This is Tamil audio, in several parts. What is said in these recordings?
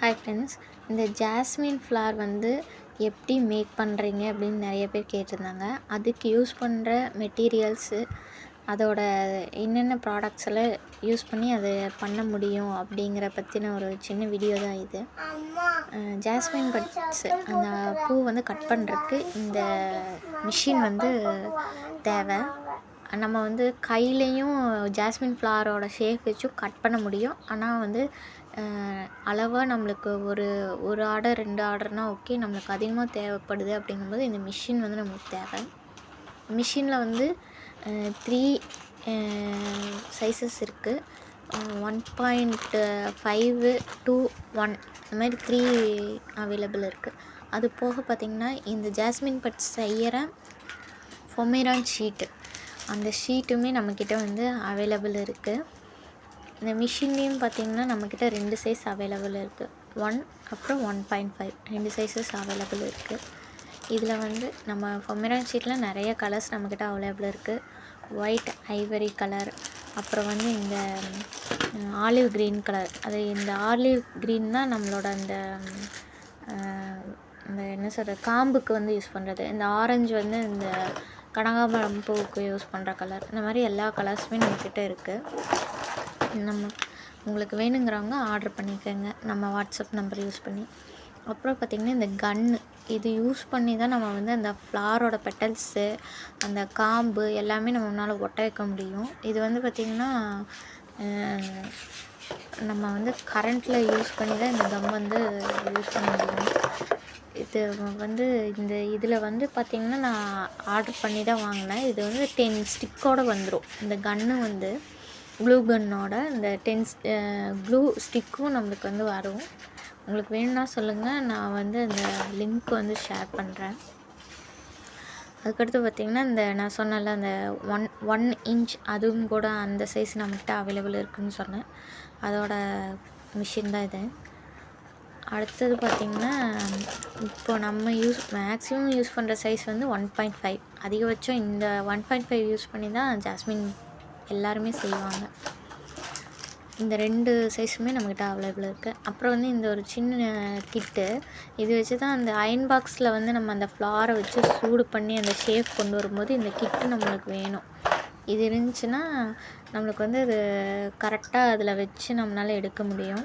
ஹாய் ஃப்ரெண்ட்ஸ், இந்த ஜாஸ்மின் ஃப்ளார் வந்து எப்படி மேக் பண்ணுறீங்க அப்படின்னு நிறைய பேர் கேட்டிருந்தாங்க. அதுக்கு யூஸ் பண்ணுற மெட்டீரியல்ஸு, அதோட என்னென்ன ப்ராடக்ட்ஸ் எல்லாம் யூஸ் பண்ணி அதை பண்ண முடியும் அப்படிங்கிற பற்றின ஒரு சின்ன வீடியோ தான் இது. ஜாஸ்மின் பட்ஸ் அந்த பூ வந்து கட் பண்ணுறதுக்கு இந்த மிஷின் வந்து தேவை. நம்ம வந்து கையிலையும் ஜாஸ்மின் ஃப்ளாரோட ஷேப் வச்சும் கட் பண்ண முடியும். ஆனால் வந்து அளவாக நம்மளுக்கு ஒரு ஆர்டர் 2 ஆர்டர்னால் ஓகே. நம்மளுக்கு அதிகமாக தேவைப்படுது அப்படிங்கும்போது இந்த மிஷின் வந்து நம்மளுக்கு தேவை. மிஷினில் வந்து 3 சைஸஸ் இருக்குது. 1.5 to 1 இந்த மாதிரி 3 அவைலபிள் இருக்குது. அது போக பார்த்திங்கன்னா இந்த ஜாஸ்மின் பட்ஸ் செய்கிற ஃபொமேரான் ஷீட்டு, அந்த ஷீட்டுமே நம்மக்கிட்ட வந்து அவைலபிள் இருக்குது. இந்த மிஷின்லேயும் பார்த்திங்கன்னா நம்மக்கிட்ட 2 சைஸ் அவைலபிள் இருக்குது. 1 அப்புறம் 1.5 2 சைஸஸ் அவைலபிள் இருக்குது. இதில் வந்து நம்ம ஃபொமேரான் ஷீட்டில் நிறைய கலர்ஸ் நம்மக்கிட்ட அவைலபிள் இருக்குது. ஒயிட் ஐவரி கலர், அப்புறம் வந்து இந்த ஆலிவ் க்ரீன் கலர். அது இந்த ஆலிவ் க்ரீன் தான் நம்மளோட அந்த என்ன சொல்கிறது, காம்புக்கு வந்து யூஸ் பண்ணுறது. இந்த ஆரஞ்சு வந்து இந்த கனகாம்பரம் பூவுக்கு யூஸ் பண்ணுற கலர். இந்த மாதிரி எல்லா கலர்ஸுமே நம்மக்கிட்ட இருக்குது. உங்களுக்கு வேணுங்கிறவங்க ஆர்டர் பண்ணிக்கோங்க நம்ம வாட்ஸ்அப் நம்பர் யூஸ் பண்ணி. அப்புறம் பார்த்திங்கன்னா இந்த கன்னு, இது யூஸ் பண்ணி தான் நம்ம வந்து அந்த ஃப்ளாரோட பெட்டல்ஸு, அந்த காம்பு எல்லாமே நம்மளால் ஒட்ட வைக்க முடியும். இது வந்து பார்த்திங்கன்னா நம்ம வந்து கரண்ட்டில் யூஸ் பண்ணி தான் இந்த கம் வந்து யூஸ் பண்ண முடியும். இது வந்து இதில் வந்து பார்த்திங்கன்னா நான் ஆர்டர் பண்ணி தான் வாங்கினேன். இது வந்து 10 ஸ்டிக்கோடு வந்துடும். இந்த கன்று வந்து க்ளூ கன்னோட இந்த 10 க்ளூ ஸ்டிக்கும் நம்மளுக்கு வந்து வரும். உங்களுக்கு வேணும்னா சொல்லுங்கள், நான் வந்து அந்த லிங்க் வந்து ஷேர் பண்ணுறேன். அதுக்கடுத்து பார்த்திங்கன்னா இந்த நான் சொன்னல அந்த 1 இன்ச், அதுவும் கூட அந்த சைஸ் நம்மகிட்ட அவைலபிள் இருக்குதுன்னு சொன்னேன். அதோட மிஷின் தான் இது. அடுத்தது பார்த்திங்கன்னா இப்போ நம்ம மேக்ஸிமம் யூஸ் பண்ணுற சைஸ் வந்து 1.5. அதிகபட்சம் இந்த 1.5 யூஸ் பண்ணி தான் ஜாஸ்மின் எல்லாருமே செய்வாங்க. இந்த 2 சைஸுமே நம்மக்கிட்ட அவைலபிள் இருக்குது. அப்புறம் வந்து இந்த ஒரு சின்ன கிட்டு, இது வச்சு தான் அந்த அயன் பாக்ஸில் வந்து நம்ம அந்த ஃப்ளாரை வச்சு சூடு பண்ணி அந்த ஷேப் கொண்டு வரும்போது இந்த கிட்டு நம்மளுக்கு வேணும். இது இருந்துச்சுன்னா நம்மளுக்கு வந்து அது கரெக்டாக அதில் வச்சு நம்மளால் எடுக்க முடியும்.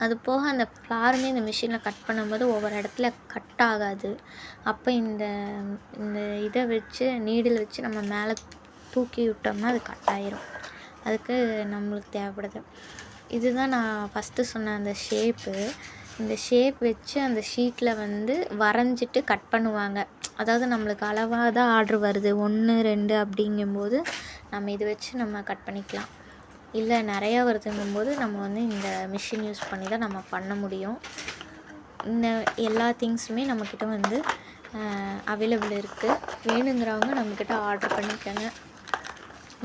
அது போக அந்த ஃப்ளாருமே இந்த மிஷினில் கட் பண்ணும்போது ஒவ்வொரு இடத்துல கட் ஆகாது. அப்போ இந்த இதை வச்சு நீடில் வச்சு நம்ம மேலே தூக்கி விட்டோம்னா அது கட் ஆயிரும். அதுக்கு நம்மளுக்கு தேவைப்படுது. இதுதான் நான் ஃபஸ்ட்டு சொன்ன அந்த ஷேப்பு. இந்த ஷேப் வச்சு அந்த ஷீட்டில் வந்து வரைஞ்சிட்டு கட் பண்ணுவாங்க. அதாவது நம்மளுக்கு அளவாக தான் ஆர்டர் வருது 1 2 அப்படிங்கும்போது நம்ம இது வச்சு நம்ம கட் பண்ணிக்கலாம். இல்லை நிறையா வருதுங்கும்போது நம்ம வந்து இந்த மிஷின் யூஸ் பண்ணி தான் நம்ம பண்ண முடியும். இந்த எல்லா திங்ஸுமே நம்மக்கிட்ட வந்து அவைலபிள் இருக்குது. வேணுங்கிறவங்க நம்மக்கிட்ட ஆர்டர் பண்ணிக்கோங்க.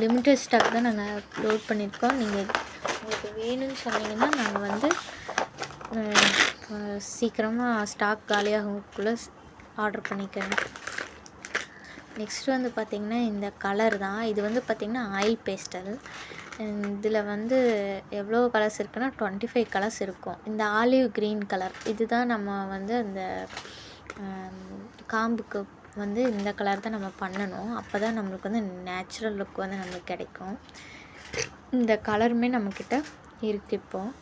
லிமிட்டட் ஸ்டாக் தான் நாங்கள் லோட் பண்ணியிருக்கோம். நீங்கள் உங்களுக்கு வேணும்னு சொன்னீங்கன்னா நாங்கள் வந்து சீக்கிரமாக ஸ்டாக் காலியாகக்குள்ளே ஆர்டர் பண்ணிக்கோங்க. நெக்ஸ்ட் வந்து பார்த்திங்கன்னா இந்த கலர் தான். இது வந்து பார்த்திங்கன்னா ஆயில் பேஸ்டல். இதில் வந்து எவ்வளோ கலர்ஸ் இருக்குன்னா 25 கலர்ஸ் இருக்கும். இந்த ஆலிவ் க்ரீன் கலர் இதுதான் நம்ம வந்து அந்த காம்புக்கு வந்து இந்த கலர் தான் நம்ம பண்ணணும். அப்போ தான் நம்மளுக்கு வந்து நேச்சுரல் லுக் வந்து நம்மளுக்கு கிடைக்கும். இந்த கலருமே நம்மக்கிட்ட இருக்குது. இப்போது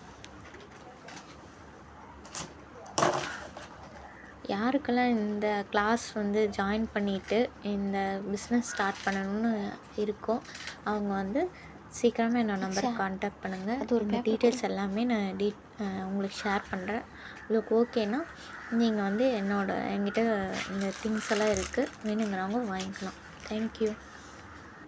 யாருக்கெல்லாம் இந்த கிளாஸ் வந்து ஜாயின் பண்ணிவிட்டு இந்த பிஸ்னஸ் ஸ்டார்ட் பண்ணணும்னு இருக்கோ அவங்க வந்து சீக்கிரமாக என்னோட நம்பருக்கு கான்டாக்ட் பண்ணுங்கள். இந்த டீட்டெயில்ஸ் எல்லாமே நான் உங்களுக்கு ஷேர் பண்ணுறேன். உங்களுக்கு ஓகேனா நீங்கள் வந்து என்கிட்ட இந்த திங்ஸ் எல்லாம் இருக்குது, வேணுங்கிறவங்க வாங்கிக்கலாம். தேங்க்யூ.